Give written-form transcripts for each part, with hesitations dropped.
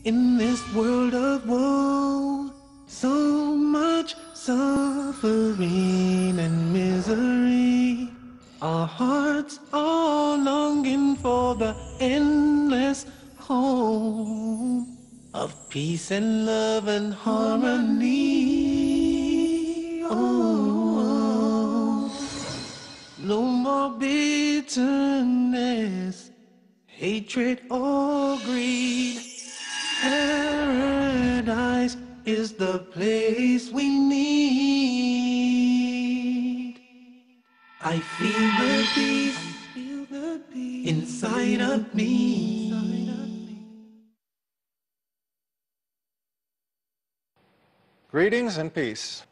In this world of woe, so much suffering and misery. Our hearts are longing for the endless home of peace and love and harmony. Oh, no more bitterness, hatred or greed. Paradise is the place we need. I feel the peace inside of me. Greetings and peace.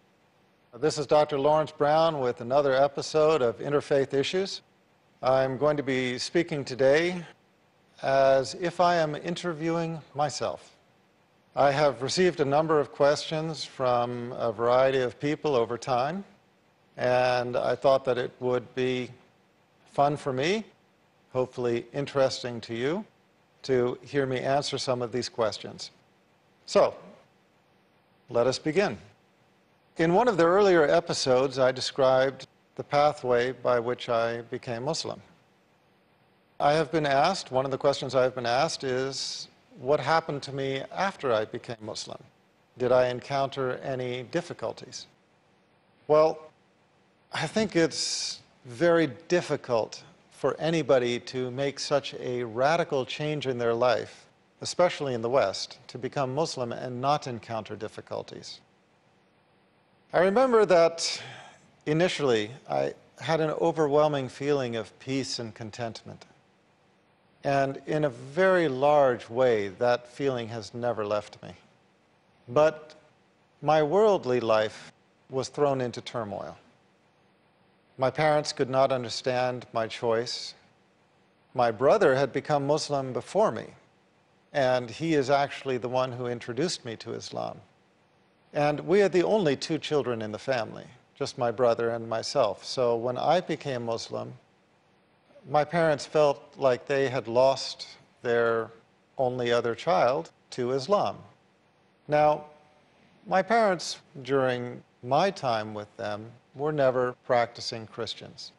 This is Dr. Laurence Brown with another episode of Interfaith Issues. I'm going to be speaking today as if I am interviewing myself. I have received a number of questions from a variety of people over time, and I thought that it would be fun for me, hopefully interesting to you, to hear me answer some of these questions. So, let us begin. In one of the earlier episodes, I described the pathway by which I became Muslim. I have been asked, one of the questions I have been asked is, what happened to me after I became Muslim? Did I encounter any difficulties? Well, I think it's very difficult for anybody to make such a radical change in their life, especially in the West, to become Muslim and not encounter difficulties. I remember that initially I had an overwhelming feeling of peace and contentment. And in a very large way, that feeling has never left me. But my worldly life was thrown into turmoil. My parents could not understand my choice. My brother had become Muslim before me, and he is actually the one who introduced me to Islam. And we are the only two children in the family, just my brother and myself. So when I became Muslim, my parents felt like they had lost their only other child to Islam. Now, my parents, during my time with them, were never practicing Christians.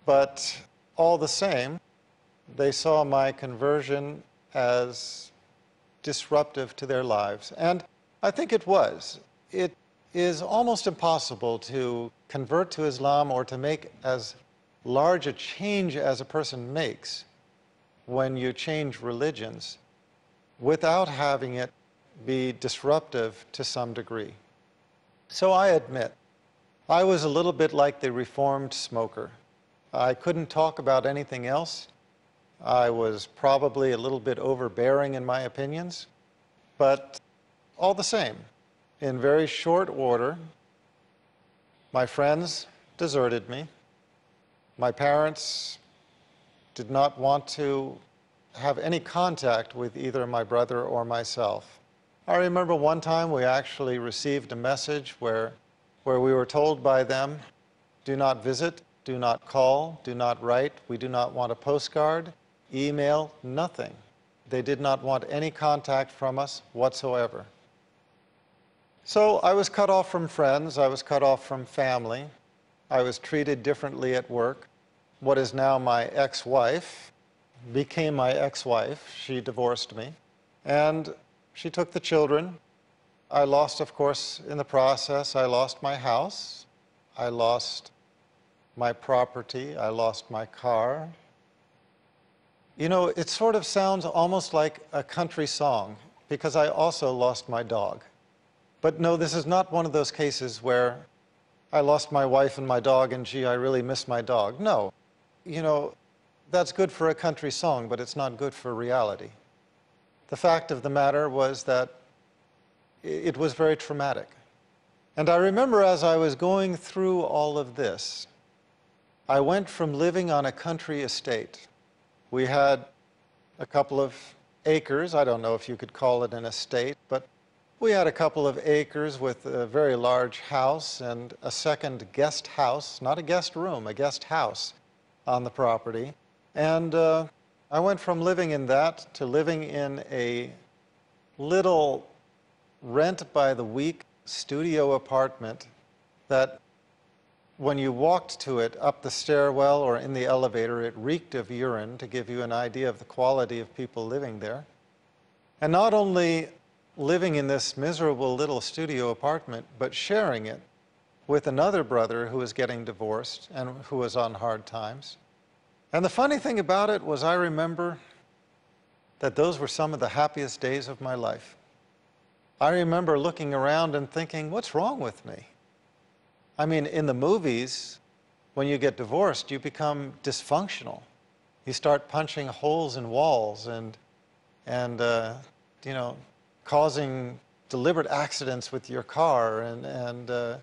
But all the same, they saw my conversion as disruptive to their lives. And I think it was. It is almost impossible to convert to Islam or to make as large a change as a person makes when you change religions without having it be disruptive to some degree. So I admit, I was a little bit like the reformed smoker. I couldn't talk about anything else. I was probably a little bit overbearing in my opinions, but all the same, in very short order, my friends deserted me. My parents did not want to have any contact with either my brother or myself. I remember one time we actually received a message where we were told by them, do not visit, do not call, do not write, we do not want a postcard, email, nothing. They did not want any contact from us whatsoever. So I was cut off from friends, I was cut off from family, I was treated differently at work. What is now my ex-wife became my ex-wife. She divorced me, and she took the children. I lost, of course, in the process, I lost my house, I lost my property, I lost my car. You know, it sort of sounds almost like a country song, because I also lost my dog. But no, this is not one of those cases where I lost my wife and my dog, and gee, I really miss my dog. No. You know, that's good for a country song, but it's not good for reality. The fact of the matter was that it was very traumatic. And I remember as I was going through all of this, I went from living on a country estate. We had a couple of acres. I don't know if you could call it an estate, but we had a couple of acres with a very large house and a second guest house, not a guest room, a guest house on the property. And I went from living in that to living in a little rent-by-the-week studio apartment that when you walked to it up the stairwell or in the elevator, it reeked of urine, to give you an idea of the quality of people living there. And not only living in this miserable little studio apartment, but sharing it with another brother who was getting divorced and who was on hard times. And the funny thing about it was, I remember that those were some of the happiest days of my life. I remember looking around and thinking, what's wrong with me? I mean, in the movies, when you get divorced, you become dysfunctional. You start punching holes in walls and causing deliberate accidents with your car, and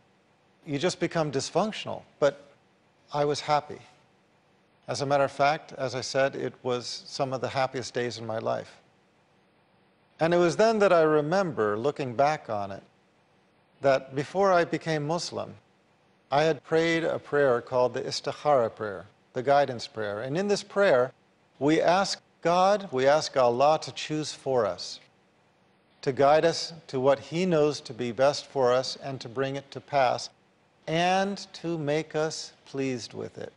you just become dysfunctional. But I was happy. As a matter of fact, as I said, it was some of the happiest days in my life. And it was then that I remember, looking back on it, that before I became Muslim, I had prayed a prayer called the Istikhara prayer, the guidance prayer. And in this prayer, we ask God, we ask Allah to choose for us, to guide us to what He knows to be best for us and to bring it to pass, and to make us pleased with it.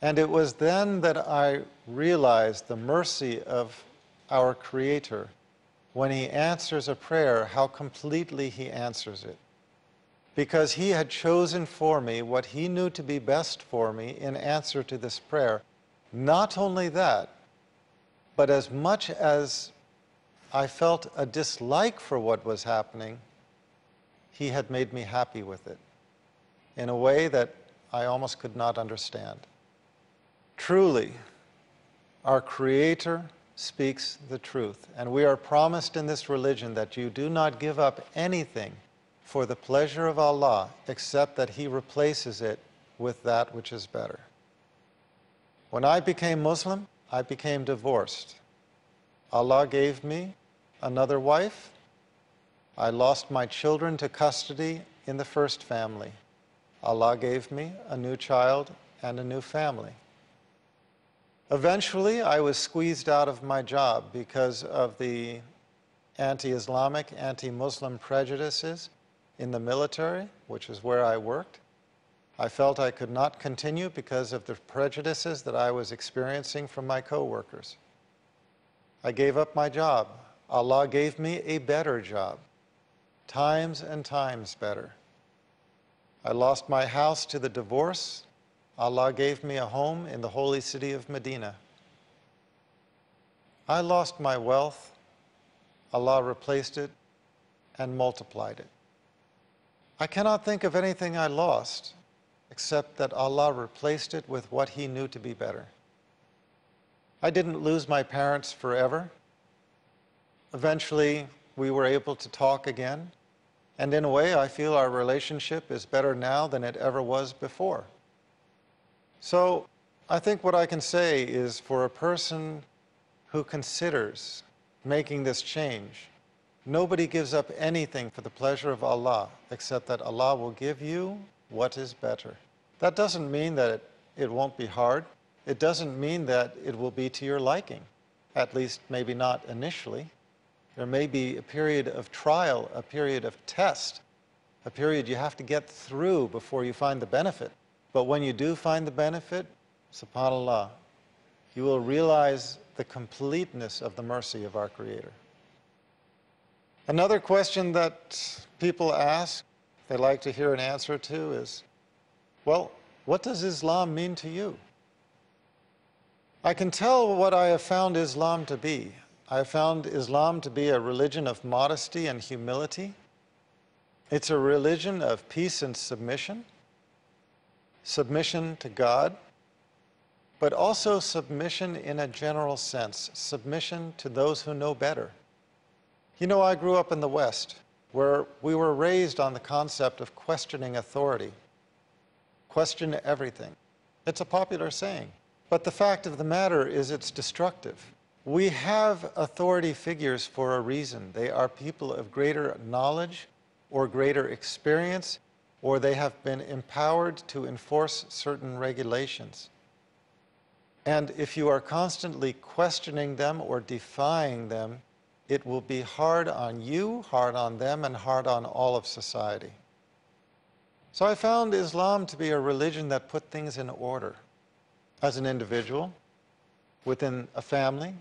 And it was then that I realized the mercy of our Creator when He answers a prayer, how completely He answers it. Because He had chosen for me what He knew to be best for me in answer to this prayer. Not only that, but as much as I felt a dislike for what was happening, He had made me happy with it in a way that I almost could not understand. Truly, our Creator speaks the truth, and we are promised in this religion that you do not give up anything for the pleasure of Allah except that He replaces it with that which is better. When I became Muslim, I became divorced. Allah gave me another wife. I lost my children to custody in the first family. Allah gave me a new child and a new family. Eventually, I was squeezed out of my job because of the anti-Islamic, anti-Muslim prejudices in the military, which is where I worked. I felt I could not continue because of the prejudices that I was experiencing from my co-workers. I gave up my job. Allah gave me a better job, times and times better. I lost my house to the divorce. Allah gave me a home in the holy city of Medina. I lost my wealth. Allah replaced it and multiplied it. I cannot think of anything I lost except that Allah replaced it with what He knew to be better. I didn't lose my parents forever. Eventually, we were able to talk again. And in a way, I feel our relationship is better now than it ever was before. So I think what I can say is, for a person who considers making this change, nobody gives up anything for the pleasure of Allah except that Allah will give you what is better. That doesn't mean that it won't be hard. It doesn't mean that it will be to your liking, at least maybe not initially. There may be a period of trial, a period of test, a period you have to get through before you find the benefit. But when you do find the benefit, subhanAllah, you will realize the completeness of the mercy of our Creator. Another question that people ask, they like to hear an answer to, is, well, what does Islam mean to you? I can tell what I have found Islam to be. I have found Islam to be a religion of modesty and humility. It's a religion of peace and submission to God, but also submission in a general sense, submission to those who know better. You know, I grew up in the West, where we were raised on the concept of questioning authority. Question everything. It's a popular saying. But the fact of the matter is it's destructive. We have authority figures for a reason. They are people of greater knowledge or greater experience, or they have been empowered to enforce certain regulations. And if you are constantly questioning them or defying them, it will be hard on you, hard on them, and hard on all of society. So I found Islam to be a religion that put things in order. As an individual, within a family,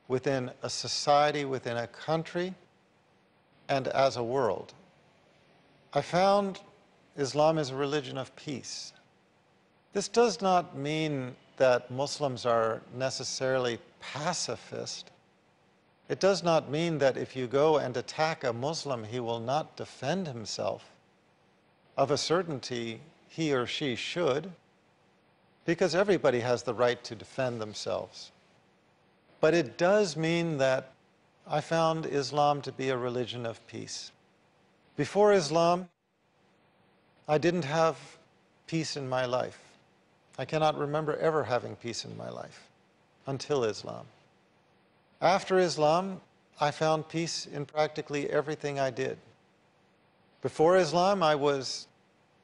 within a society, within a country, and as a world. I found Islam is a religion of peace. This does not mean that Muslims are necessarily pacifist. It does not mean that if you go and attack a Muslim, he will not defend himself. Of a certainty, he or she should, because everybody has the right to defend themselves. But it does mean that I found Islam to be a religion of peace. Before Islam, I didn't have peace in my life. I cannot remember ever having peace in my life until Islam. After Islam, I found peace in practically everything I did. Before Islam, I was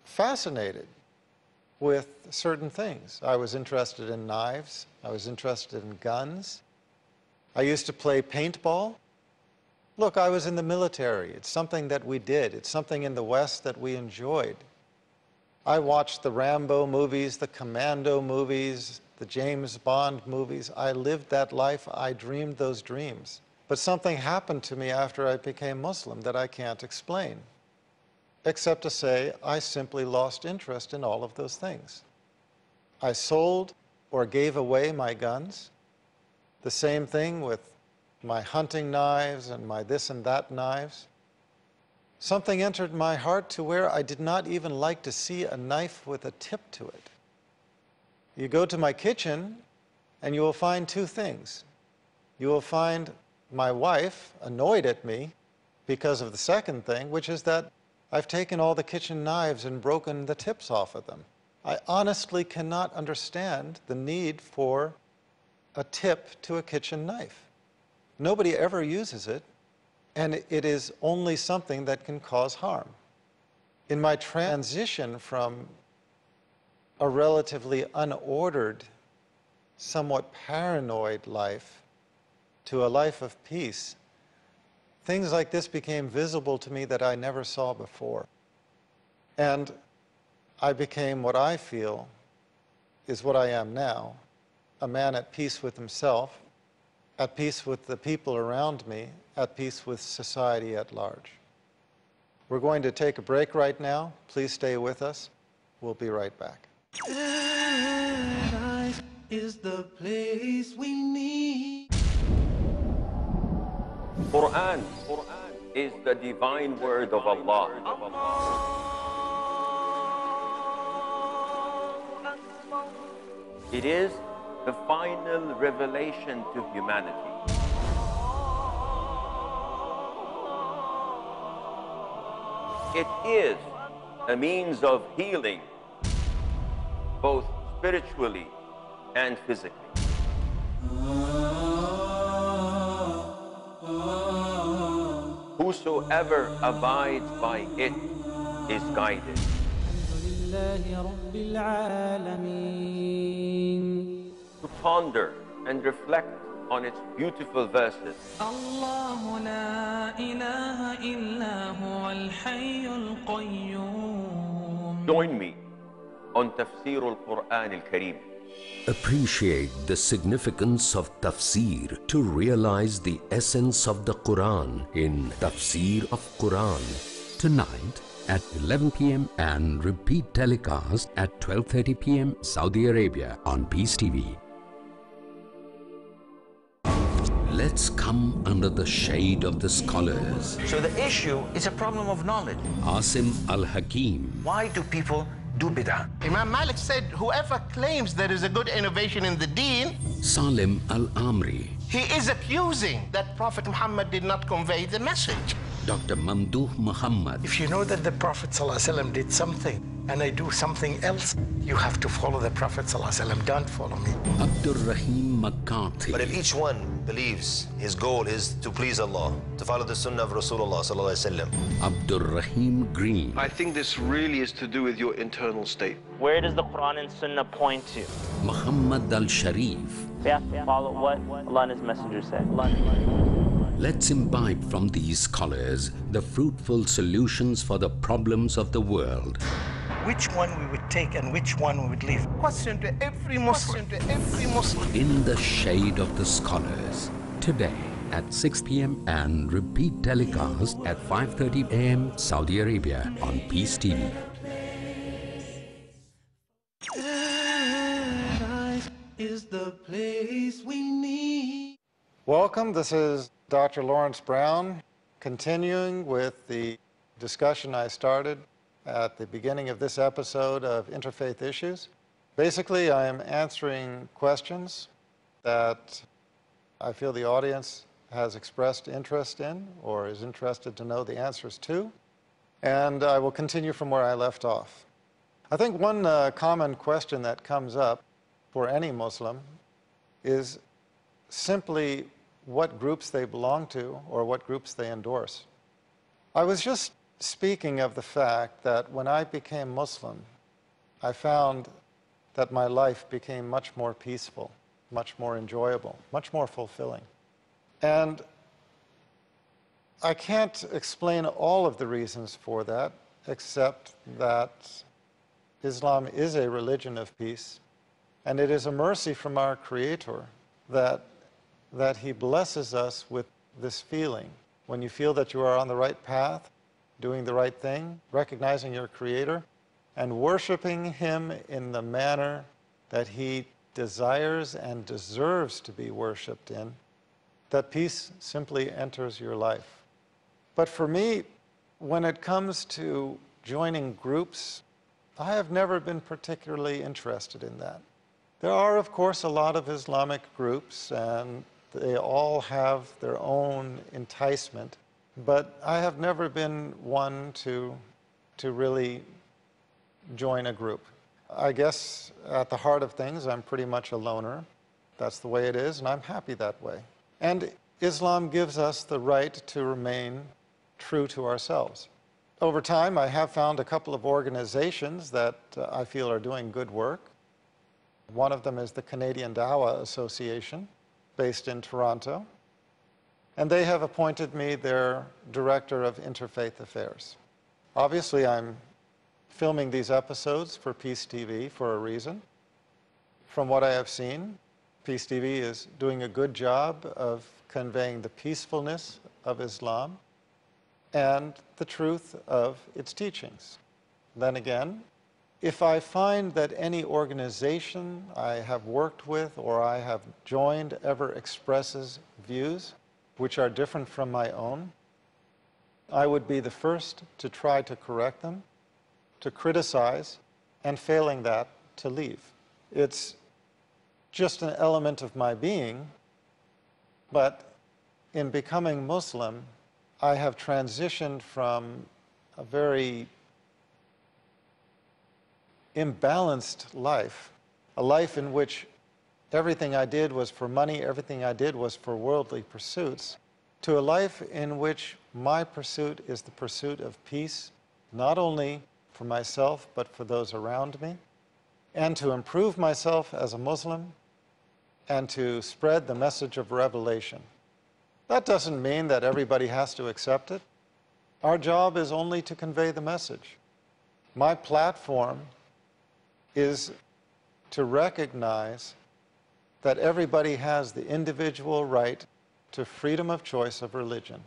fascinated with certain things. I was interested in knives. I was interested in guns. I used to play paintball. Look, I was in the military. It's something that we did. It's something in the West that we enjoyed. I watched the Rambo movies, the Commando movies, the James Bond movies. I lived that life. I dreamed those dreams. But something happened to me after I became Muslim that I can't explain, except to say I simply lost interest in all of those things. I sold or gave away my guns. The same thing with my hunting knives and my this and that knives. Something entered my heart to where I did not even like to see a knife with a tip to it. You go to my kitchen and you will find two things. You will find my wife annoyed at me because of the second thing, which is that I've taken all the kitchen knives and broken the tips off of them. I honestly cannot understand the need for a tip to a kitchen knife. Nobody ever uses it, and it is only something that can cause harm. In my transition from a relatively unordered, somewhat paranoid life to a life of peace, things like this became visible to me that I never saw before. And I became what I feel is what I am now, a man at peace with himself, at peace with the people around me, at peace with society at large. We're going to take a break right now. Please stay with us. We'll be right back. Paradise is the place we need. Quran is the divine word of Allah. It is the final revelation to humanity. It is a means of healing, both spiritually and physically. Whosoever abides by it is guided. To ponder and reflect on its beautiful verses. Join me on Tafsir al-Quran al-Kareem. Appreciate the significance of tafsir to realize the essence of the Quran in Tafsir of Quran. Tonight at 11 p.m. and repeat telecast at 12:30 p.m. Saudi Arabia on Peace TV. Let's come under the shade of the scholars. So the issue is a problem of knowledge. Asim Al-Hakim. Why do people do bid'ah? Imam Malik said, whoever claims there is a good innovation in the deen, Salim Al-Amri. he is accusing that Prophet Muhammad did not convey the message. Dr. Mamdouh Muhammad. If you know that the Prophet ﷺ did something and I do something else, you have to follow the Prophet ﷺ. Don't follow me. Abdul Rahim McCarthy. But if each one believes his goal is to please Allah, to follow the sunnah of Rasulullah ﷺ. Abdul Rahim Green. I think this really is to do with your internal state. Where does the Quran and Sunnah point to? Muhammad Al Sharif. We have to follow what Allah and His Messenger said. Let's imbibe from these scholars the fruitful solutions for the problems of the world. Which one we would take and which one we would leave? Question to every Muslim. In the shade of the scholars. Today at 6 p.m. and repeat telecast at 5:30 a.m. Saudi Arabia on Peace TV. Paradise is the place we need. Welcome. This is Dr. Laurence Brown, continuing with the discussion I started at the beginning of this episode of Interfaith Issues. Basically, I am answering questions that I feel the audience has expressed interest in or is interested to know the answers to, and I will continue from where I left off. I think one common question that comes up for any Muslim is simply what groups they belong to or what groups they endorse. I was just speaking of the fact that when I became Muslim, I found that my life became much more peaceful, much more enjoyable, much more fulfilling. And I can't explain all of the reasons for that, except that Islam is a religion of peace, and it is a mercy from our Creator that He blesses us with this feeling. When you feel that you are on the right path, doing the right thing, recognizing your Creator, and worshiping Him in the manner that He desires and deserves to be worshiped in, that peace simply enters your life. But for me, when it comes to joining groups, I have never been particularly interested in that. There are, of course, a lot of Islamic groups, and they all have their own enticement, but I have never been one to really join a group. I guess at the heart of things, I'm pretty much a loner. That's the way it is, and I'm happy that way. And Islam gives us the right to remain true to ourselves. Over time, I have found a couple of organizations that I feel are doing good work. One of them is the Canadian Dawah Association, based in Toronto. And they have appointed me their Director of Interfaith Affairs. Obviously, I'm filming these episodes for Peace TV for a reason. From what I have seen, Peace TV is doing a good job of conveying the peacefulness of Islam and the truth of its teachings. Then again, if I find that any organization I have worked with or I have joined ever expresses views which are different from my own, I would be the first to try to correct them, to criticize, and failing that, to leave. It's just an element of my being, but in becoming Muslim, I have transitioned from a very imbalanced life, a life in which everything I did was for money, everything I did was for worldly pursuits, to a life in which my pursuit is the pursuit of peace, not only for myself, but for those around me, and to improve myself as a Muslim, and to spread the message of revelation. That doesn't mean that everybody has to accept it. Our job is only to convey the message. My platform is to recognize that everybody has the individual right to freedom of choice of religion.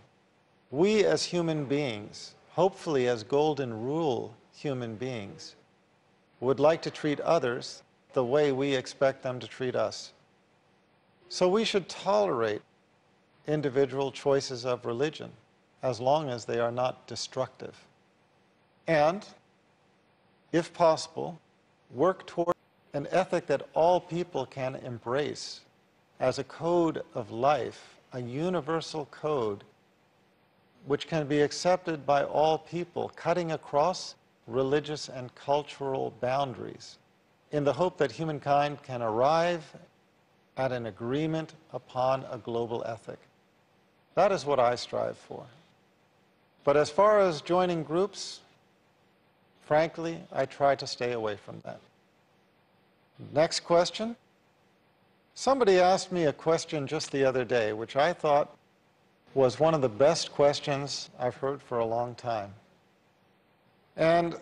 We as human beings, hopefully as golden rule human beings, would like to treat others the way we expect them to treat us. So we should tolerate individual choices of religion as long as they are not destructive. And, if possible, work toward an ethic that all people can embrace as a code of life, a universal code which can be accepted by all people, cutting across religious and cultural boundaries, in the hope that humankind can arrive at an agreement upon a global ethic. That is what I strive for. But as far as joining groups, frankly, I try to stay away from that. Next question. Somebody asked me a question just the other day, which I thought was one of the best questions I've heard for a long time. And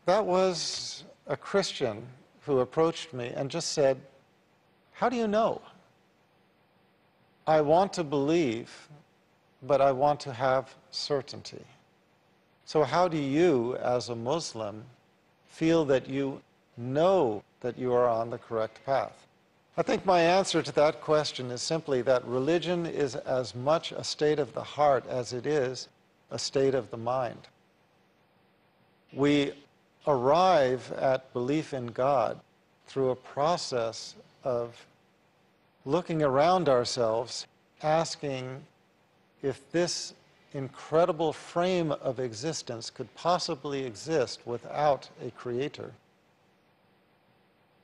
that was a Christian who approached me and just said, "How do you know? I want to believe, but I want to have certainty. So how do you, as a Muslim, feel that you know that you are on the correct path?" I think my answer to that question is simply that religion is as much a state of the heart as it is a state of the mind. We arrive at belief in God through a process of looking around ourselves, asking if this incredible frame of existence could possibly exist without a creator.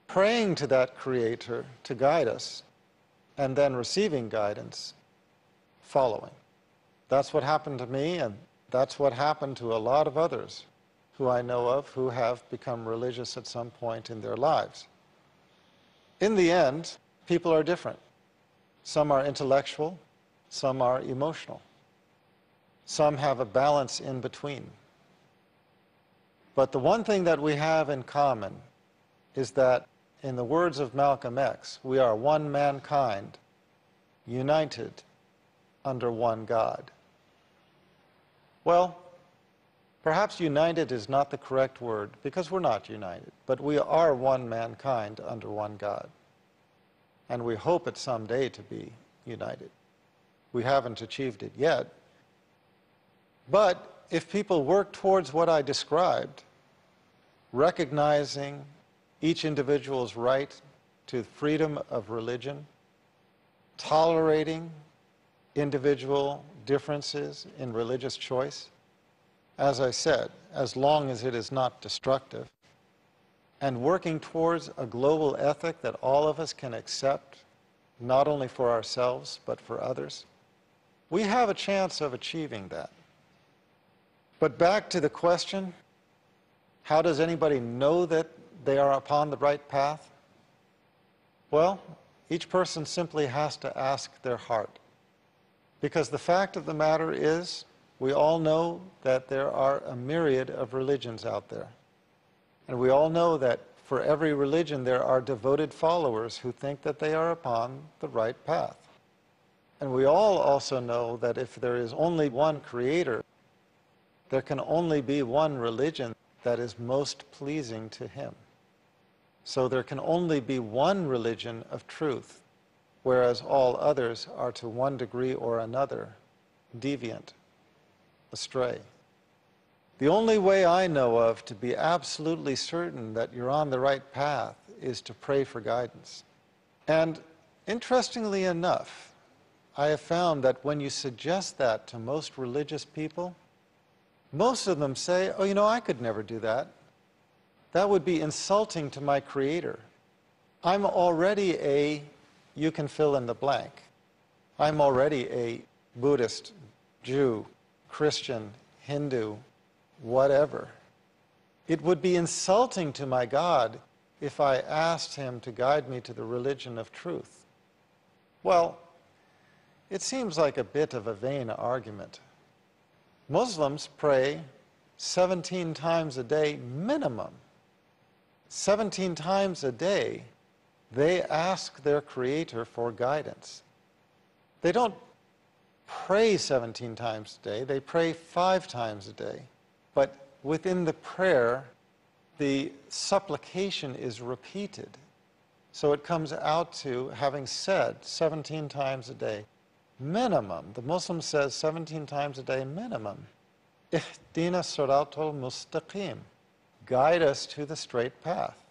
Praying to that creator to guide us, and then receiving guidance, following. That's what happened to me, and that's what happened to a lot of others who I know of who have become religious at some point in their lives. In the end, people are different. Some are intellectual, some are emotional. Some have a balance in between. But the one thing that we have in common is that, in the words of Malcolm X, we are one mankind, united under one God. Well, perhaps united is not the correct word, because we're not united, but we are one mankind under one God. And we hope it someday to be united. We haven't achieved it yet. But if people work towards what I described, recognizing each individual's right to freedom of religion, tolerating individual differences in religious choice, as I said, as long as it is not destructive, and working towards a global ethic that all of us can accept, not only for ourselves, but for others, we have a chance of achieving that. But back to the question, how does anybody know that they are upon the right path? Well, each person simply has to ask their heart. Because the fact of the matter is, we all know that there are a myriad of religions out there. And we all know that for every religion there are devoted followers who think that they are upon the right path. And we all also know that if there is only one creator, there can only be one religion that is most pleasing to him. So there can only be one religion of truth, whereas all others are to one degree or another deviant, astray. The only way I know of to be absolutely certain that you're on the right path is to pray for guidance. And interestingly enough, I have found that when you suggest that to most religious people, most of them say, "Oh, you know, I could never do that. That would be insulting to my creator. I'm already a," you can fill in the blank. "I'm already a Buddhist, Jew, Christian, Hindu, whatever. It would be insulting to my God if I asked him to guide me to the religion of truth." Well, it seems like a bit of a vain argument. Muslims pray 17 times a day minimum. 17 times a day, they ask their creator for guidance. They don't pray 17 times a day, they pray 5 times a day. But within the prayer, the supplication is repeated. So it comes out to having said 17 times a day, minimum. The Muslim says 17 times a day minimum, "Ihdina siratal mustaqim." Guide us to the straight path.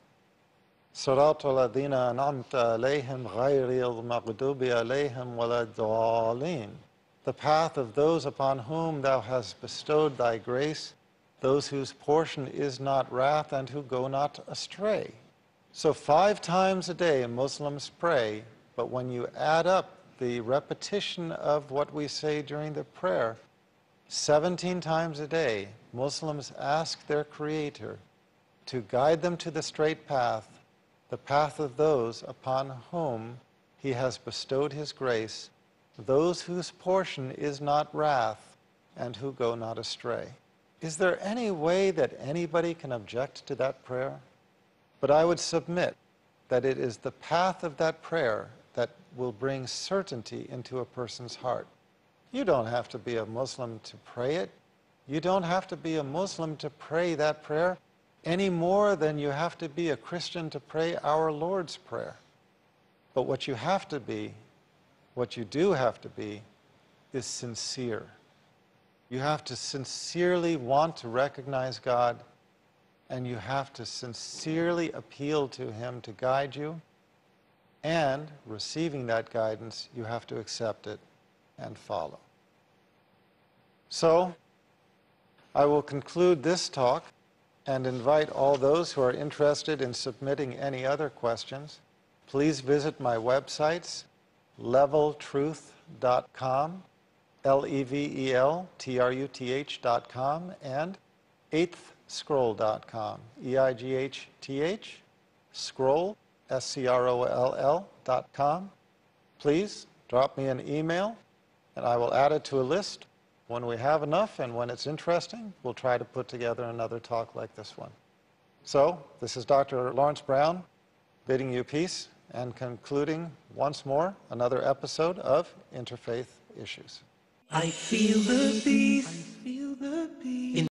Siratal ladina an'amta alayhim ghayril maghdubi alayhim waladdallin. The path of those upon whom thou hast bestowed thy grace, those whose portion is not wrath and who go not astray. So 5 times a day Muslims pray, but when you add up the repetition of what we say during the prayer, 17 times a day, Muslims ask their creator to guide them to the straight path, the path of those upon whom he has bestowed his grace, those whose portion is not wrath, and who go not astray. Is there any way that anybody can object to that prayer? But I would submit that it is the path of that prayer that will bring certainty into a person's heart. You don't have to be a Muslim to pray it. You don't have to be a Muslim to pray that prayer any more than you have to be a Christian to pray our Lord's Prayer. But what you have to be, what you do have to be, is sincere. You have to sincerely want to recognize God, and you have to sincerely appeal to Him to guide you, and receiving that guidance, you have to accept it and follow. So, I will conclude this talk and invite all those who are interested in submitting any other questions. Please visit my websites, leveltruth.com, leveltruth.com, and eighthscroll.com, EIGHTH, scroll, SCROLL.com. Please drop me an email, and I will add it to a list. When we have enough and when it's interesting, we'll try to put together another talk like this one. So, this is Dr. Laurence Brown bidding you peace and concluding once more another episode of Interfaith Issues. I feel the peace.